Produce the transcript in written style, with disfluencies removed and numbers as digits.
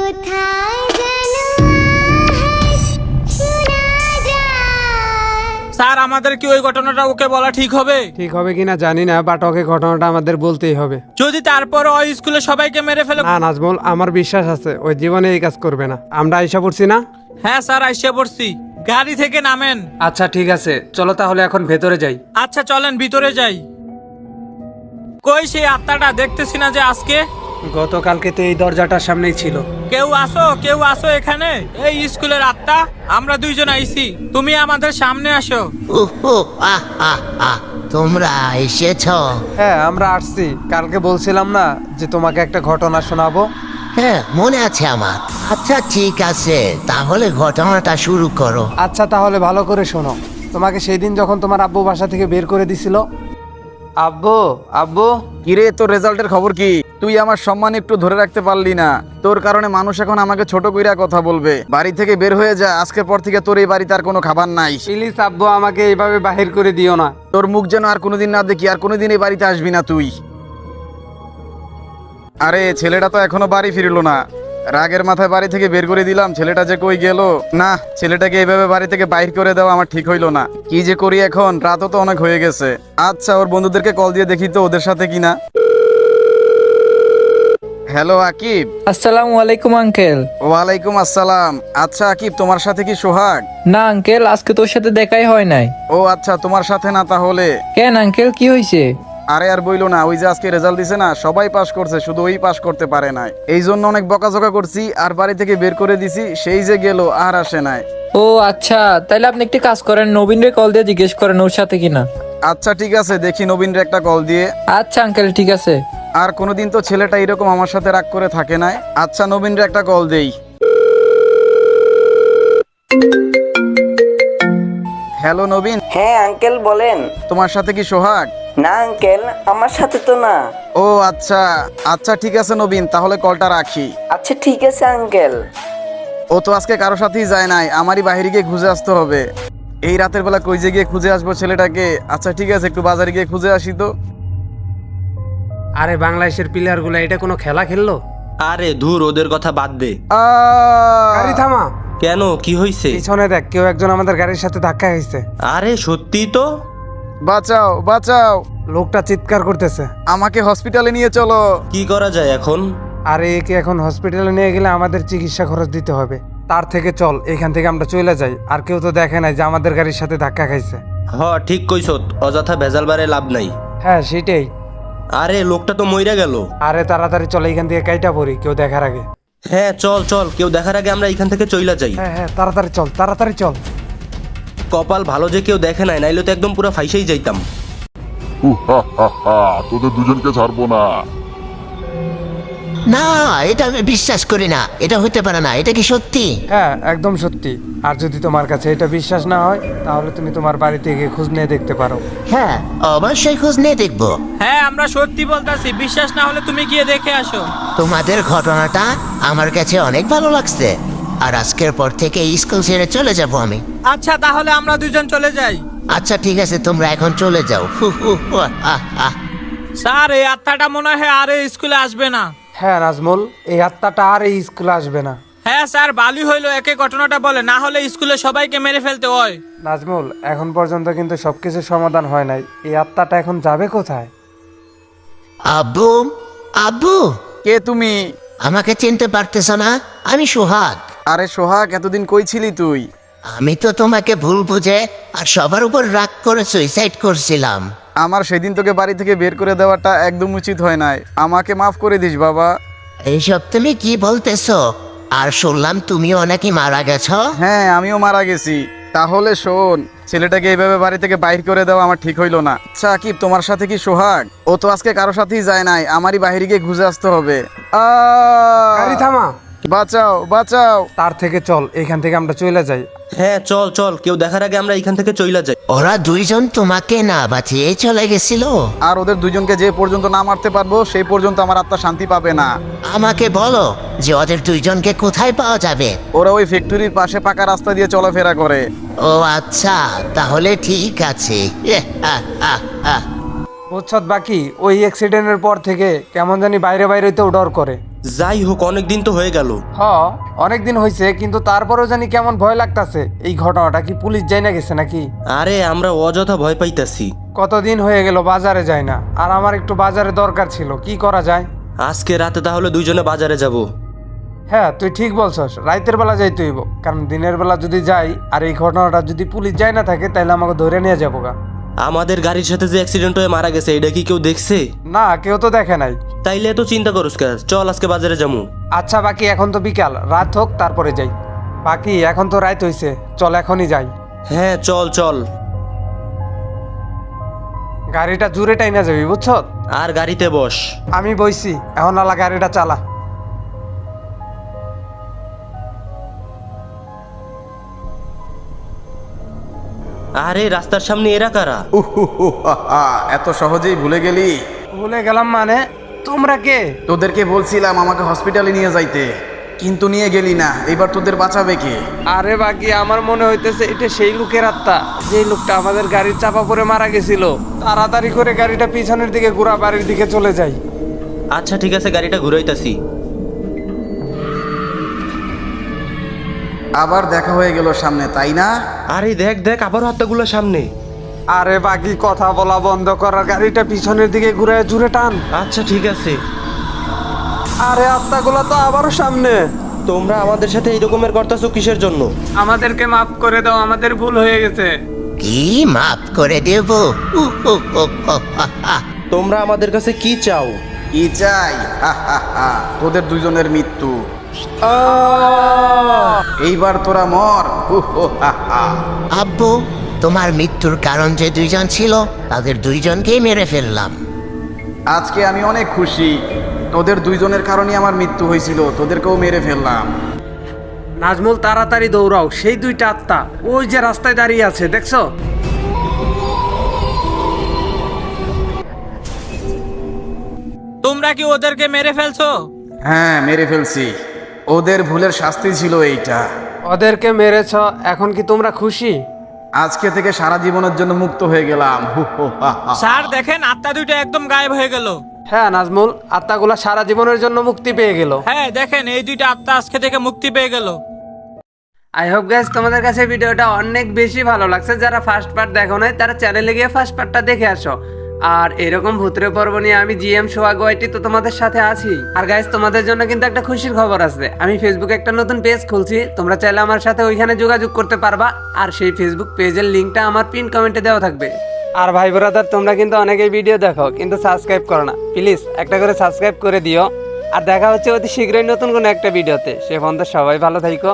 কোথায় যেন আওয়াজ শোনা যায়। স্যার আমাদের কি ওই ঘটনাটা ওকে বলা ঠিক হবে? ঠিক হবে কিনা জানি না, বাট ওকে ঘটনাটা আমাদের বলতেই হবে। যদি তারপর ওই স্কুলে সবাইকে মেরে ফেলে? না নাজমুল, আমার বিশ্বাস আছে ওই জীবনে এই কাজ করবে না। আমরা আইসা পড়ছি না? হ্যাঁ স্যার, আইসা পড়ছি। গাড়ি থেকে নামেন। আচ্ছা ঠিক আছে, চলো তাহলে এখন ভেতরে যাই। আচ্ছা চলেন ভিতরে যাই। কই সেই আত্মাটা? দেখতেছি না যে আজকে। গতকালকে তো এই দরজাটার সামনেই ছিল। কেউ আসো এখানে। এই স্কুলের আত্মা, আমরা দুইজন আইছি, তুমি আমাদের সামনে আসো। উহু, আহ আহ আহ তোমরা এসেছ? হ্যাঁ আমরা আসছি, কালকে বলছিলাম না যে তোমাকে একটা ঘটনা শোনাবো। হ্যাঁ মনে আছে আমার। আচ্ছা ঠিক আছে, তাহলে ঘটনাটা শুরু করো। আচ্ছা তাহলে ভালো করে শোনো। তোমাকে সেই দিন যখন তোমার আব্বু বাসা থেকে বের করে দিছিল। আব্বু আব্বু কিরে, তোর রেজাল্টের খবর কি? তুই আমার সম্মান একটু ধরে রাখতে পারলি না। তোর কারণে মানুষ এখন আমাকে ছোট কইরা কথা বলবে। বাড়ি থেকে বের হয়ে যা, আজকের পর থেকে তোর এই বাড়িতে আর কোনো খাবার নাই। প্লিজ আব্বু, আমাকে এইভাবে বাহির করে দিও না। তোর মুখ যেন আর কোনোদিন না দেখি, আর কোনোদিন এই বাড়িতে আসবি না তুই। আরে ছেলেটা তো এখনো বাড়ি ফিরলো না। রাগের মাথায় বাড়ি থেকে বের করে দিলাম, ছেলেটা যে কই গেল। না, ছেলেটাকে এইভাবে বাড়ি থেকে বাইর করে দেওয়া আমার ঠিক হইলো না। কি যে করি এখন, রাতও তো অনেক হয়ে গেছে। আচ্ছা ওর বন্ধুদেরকে কল দিয়ে দেখি তো ওদের সাথে কিনা। হ্যালো আকিব। আসসালামু আলাইকুম আঙ্কেল। ওয়ালাইকুম আসসালাম। আচ্ছা আকিব, তোমার সাথে কি সোহাগ? না আঙ্কেল, আজকে তোর সাথে দেখাই হয় নাই। ও আচ্ছা, তোমার সাথে না তাহলে? কেন আঙ্কেল, কি হয়েছে? আরে আর বইলো না, ওই যে আজকে রেজাল্ট দিছে না, সবাই পাস করছে, শুধু ওই পাস করতে পারে নাই। এই জন্য অনেক বকাঝকা করছি আর বাড়ি থেকে বের করে দিছি। সেই যে গেল আর আসে নাই। ও আচ্ছা, তাইলে আপনি একটি কাজ করেন, নবীনরে কল দিয়ে জিজ্ঞেস করেন ওর সাথে কিনা। আচ্ছা ঠিক আছে, দেখি নবীনরে একটা কল দিয়ে। আচ্ছা আঙ্কেল ঠিক আছে। আর কোনোদিন তো ছেলেটা এরকম আমার সাথে রাগ করে থাকে নাই। আচ্ছা নবীনরে একটা কল দেই। হ্যালো নবীন। হ্যাঁ আঙ্কেল বলেন। তোমার সাথে কি সোহাগ? না আঙ্কেল, আমার সাথে তো না। ও আচ্ছা আচ্ছা ঠিক আছে নবীন, তাহলে কলটা রাখি। আচ্ছা ঠিক আছে আঙ্কেল। ও তো আজকে কারো সাথেই যায় নাই, আমারই বাইরে গিয়ে খুঁজে আসতে হবে। এই রাতের বেলা কই যে গিয়ে খুঁজে আসবো ছেলেটাকে। আচ্ছা ঠিক আছে, একটু বাজারে গিয়ে খুঁজে আসি তো। আরে বাংলাদেশের প্লেয়ার গুলা এটা কোনো খেলা খেললো? আরে ধুর, ওদের কথা বাদ দে। গাড়ি থামা। কেন, কি হয়েছে? পিছনে দেখ, কেউ একজন আমাদের গাড়ির সাথে ধাক্কা খাইছে। আরে সত্যি তো। বাঁচাও বাঁচাও, লোকটা চিৎকার করতেছে। আমাকে হসপিটালে নিয়ে চলো। কি করা যায় এখন? আরে একে এখন হসপিটালে নিয়ে গেলে আমাদের চিকিৎসা খরচ দিতে হবে। তার থেকে চল এখান থেকে আমরা চলে যাই, আর কেউ তো দেখে নাই যে আমাদের গাড়ির সাথে ধাক্কা খাইছে। হ ঠিক কইছত, অযথা ভেজাল বারে লাভ নাই। হ্যাঁ সেটাই। আরে লোকটা তো মইরা গেল। আরে তাড়াতাড়ি চল এখান থেকে কাইটা পড়ি, কেউ দেখার আগে। হ্যাঁ চল চল, কেউ দেখার আগে আমরা এখান থেকে চইলা যাই। হ্যাঁ হ্যাঁ তাড়াতাড়ি চল, তাড়াতাড়ি চল। কপাল ভালো যে কেউ দেখে নাই, নাইলে তো একদম পুরো ফাইসেই যাইতাম। তোদের দুজনকে ছাড়বো না। না, এটা আমি বিশ্বাস করি না। এটা হতে পারে না। এটা কি সত্যি? হ্যাঁ একদম সত্যি। আর যদি তোমার কাছে এটা বিশ্বাস না হয় তাহলে তুমি তোমার বাড়িতে গিয়ে খোঁজ নিয়ে দেখতে পারো। হ্যাঁ অবশ্যই খোঁজ নিয়ে দেখবো। হ্যাঁ আমরা সত্যি বলতাছি, বিশ্বাস না হলে তুমি গিয়ে দেখে আসো। তোমাদের ঘটনাটা আমার কাছে অনেক ভালো লাগছে। আর আজকের পর থেকে স্কুল ছেড়ে চলে যাব আমি। আচ্ছা তাহলে আমরা দুজন চলে যাই। আচ্ছা ঠিক আছে, তোমরা এখন চলে যাও। স্যার এই আত্মাটা মনে হয় আর এই স্কুলে আসবে না। হ্যাঁ নাজমুল, এই আত্মাটা আর এই স্কুলে আসবে না। হ্যাঁ স্যার, ভালোই হইলো একে ঘটনাটা বলে, না হলে স্কুলে সবাইকে মেরে ফেলতে হয়। নাজমুল, এখন পর্যন্ত কিন্তু সবকিছু সমাধান হয় নাই। এই আত্মাটা এখন যাবে কোথায়? আব্বু, আব্বু, কে তুমি? আমাকে চিনতে পারতেছ না? আমি সোহাগ। আরে সোহাগ, এতদিন কই ছিলি তুই? আমি তো তোমাকে ভুল বুঝে আর সবার উপর রাগ করে সুইসাইড করছিলাম। আমার সেদিন তোকে বাড়ি থেকে বের করে দেওয়াটা একদম উচিত হয় নাই। আমাকে মাফ করে দিস বাবা। এইসব তুমি কি বলতেছো? আর শুনলাম তুমিও নাকি মারা গেছো। হ্যাঁ আমিও মারা গেছি। তাহলে শোন, ছেলেটাকে এইভাবে বাড়ি থেকে বাইর করে দেওয়া আমার ঠিক হইলো না। আচ্ছা আকিব, তোমার সাথে কি সোহাগ? ও তো আজকে কারো সাথেই যায় নাই, আমারই বাইরে গিয়ে খুঁজে আসতে হবে। গাড়ি থামা। বাঁচাও বাঁচাও। তার থেকে চল এখান থেকে আমরা চলে যাই। হ্যাঁ চল চল, কেউ দেখার আগে আমরা এখান থেকে চইলা যাই। ওরা দুইজন তোমাকে না বাঁচিয়ে চলে গেছিল। আর ওদের দুজনকে যে পর্যন্ত না মারতে পারবো সেই পর্যন্ত আমার আত্মা শান্তি পাবে না। আমাকে বলো যে ওদের দুইজনকে কোথায় পাওয়া যাবে? ওরা ওই ফ্যাক্টরির পাশে পাকা রাস্তা দিয়ে চলাফেরা করে। ও আচ্ছা, তাহলে ঠিক আছে। বুঝছত বাকি, ওই অ্যাক্সিডেন্টের পর থেকে কেমন জানি বাইরে বাইরেতেও ডর করে। যাই হোক, অনেক দিন তো হয়ে গেল। হ অনেক দিন হয়েছে, কিন্তু তারপরেও জানি কেমন ভয় লাগতাছে। এই ঘটনাটা কি পুলিশ যাই না গেছে নাকি? আরে আমরা অযথা ভয় পাইতাছি। কতদিন হয়ে গেল বাজারে যাই না, আর আমার একটু বাজারে দরকার ছিল। কি করা যায়? আজকে রাতে তাহলে দুইজনে বাজারে যাব। হ্যাঁ তুই ঠিক বলছস, রাতের বেলা যাইতে হইব, কারণ দিনের বেলা যদি যাই আর এই ঘটনাটা যদি পুলিশ যায় না থাকে তাহলে আমাকে ধরে নিয়ে যাবো গা। আমাদের গাড়ির সাথে যে অ্যাক্সিডেন্ট হয়ে মারা গেছে, এটা কি কেউ দেখছে? না, কেউ তো দেখে নাই। তাইলে এত চিন্তা করস কে? চল আজকে বাজারে যাবো। আচ্ছা বাকি, এখন তো বিকাল, রাত হোক তারপরে যাই। বাকি এখন তো রাত হইছে, চল এখনই যাই। হ্যাঁ চল চল। গাড়িটা জুড়ে টাইনা যাবি, বুঝছ? আর গাড়িতে বস। আমি বইছি, এখন আলা গাড়িটা চালা। আরে রাস্তার সামনে এরা কারা? এত সহজেই ভুলে গেলি? ভুলে গেলাম মানে? তোমরা কে? তোদেরকে বলছিলাম আমাকে হসপিটালে নিয়ে যাইতে, কিন্তু নিয়ে গেলি না। এবার তোদের বাঁচাবে কে? আরে বাকি, আমার মনে হইতেছে এটা সেই লোকের আত্মা, যে লোকটা আমাদের গাড়ির চাপা পড়ে মারা গেছিল। তাড়াতাড়ি করে গাড়িটা পিছনের দিকে ঘুরা, বাড়ির দিকে চলে যাই। আচ্ছা ঠিক আছে, গাড়িটা ঘুরাইতাছি। আবার দেখা হয়ে গেল সামনে, তাই না? আরে দেখ দেখ, আবারও হাতগুলো সামনে। আরে বাকি, কথা বলা বন্ধ করার, গাড়িটা পিছনের দিকে ঘুরে জুড়ে টান। আচ্ছা ঠিক আছে। আরে আত্মাগুলো তো আবারও সামনে। তোমরা আমাদের সাথে এই রকমের করতেছো কিসের জন্য? আমাদেরকে মাফ করে দাও, আমাদের ভুল হয়ে গেছে। কি মাফ করে দেব? তোমরা আমাদের কাছে কি চাও? কি চাই? তোদের দুইজনের মৃত্যু। এইবার তোরা মর। আব্বু, তোমার মৃত্যুর কারণ যে দুইজন ছিল, তাদের দুইজনকেই মেরে ফেললাম। আজকে আমি অনেক খুশি। তোদের দুইজনের কারণে আমার মৃত্যু হয়েছিল, তোদেরকেও মেরে ফেললাম। নাজমুল তাড়াতাড়ি দৌড়াও, সেই দুইটা আত্মা ওই যে রাস্তায় দাঁড়িয়ে আছে, দেখছো? তোমরা কি ওদেরকে মেরে ফেলছো? হ্যাঁ মেরে ফেলছি। ওদের ভুলের শাস্তি ছিল এইটা। ওদেরকে মেরেছ, এখন কি তোমরা খুশি? আজকে থেকে সারা জীবনের জন্য মুক্ত হয়ে গেলাম। স্যার দেখেন, আত্মা দুইটা একদম গায়েব হয়ে গেল। হ্যাঁ নাজমুল, আত্মাগুলা সারা জীবনের জন্য মুক্তি পেয়ে গেল। হ্যাঁ দেখেন, এই দুইটা আত্মা আজকে থেকে মুক্তি পেয়ে গেল। আই হোপ গাইস তোমাদের কাছে ভিডিওটা অনেক বেশি ভালো লাগছে। যারা ফার্স্ট পার্ট দেখো নাই তারা চ্যানেলে গিয়ে ফার্স্ট পার্টটা দেখে আসো। আর এরকম ভূতের পর্ব নিয়ে আমি জিএম সোহাগ ওয়াইটি তো তোমাদের সাথে আছি। আর গাইস তোমাদের জন্য কিন্তু একটা খুশির খবর আছে, আমি ফেসবুকে একটা নতুন পেজ খুলছি। তোমরা চাইলে আমার সাথে ওইখানে যোগাযোগ করতে পারবা, আর সেই ফেসবুক পেজের লিঙ্কটা আমার পিন কমেন্টে দেওয়া থাকবে। আর ভাই ব্রাদার, তোমরা কিন্তু অনেকেই ভিডিও দেখো কিন্তু সাবস্ক্রাইব করো না, প্লিজ একটা করে সাবস্ক্রাইব করে দিও। আর দেখা হচ্ছে অতি শীঘ্রই নতুন কোনো একটা ভিডিওতে। সে পর্যন্ত সবাই ভালো থাকো।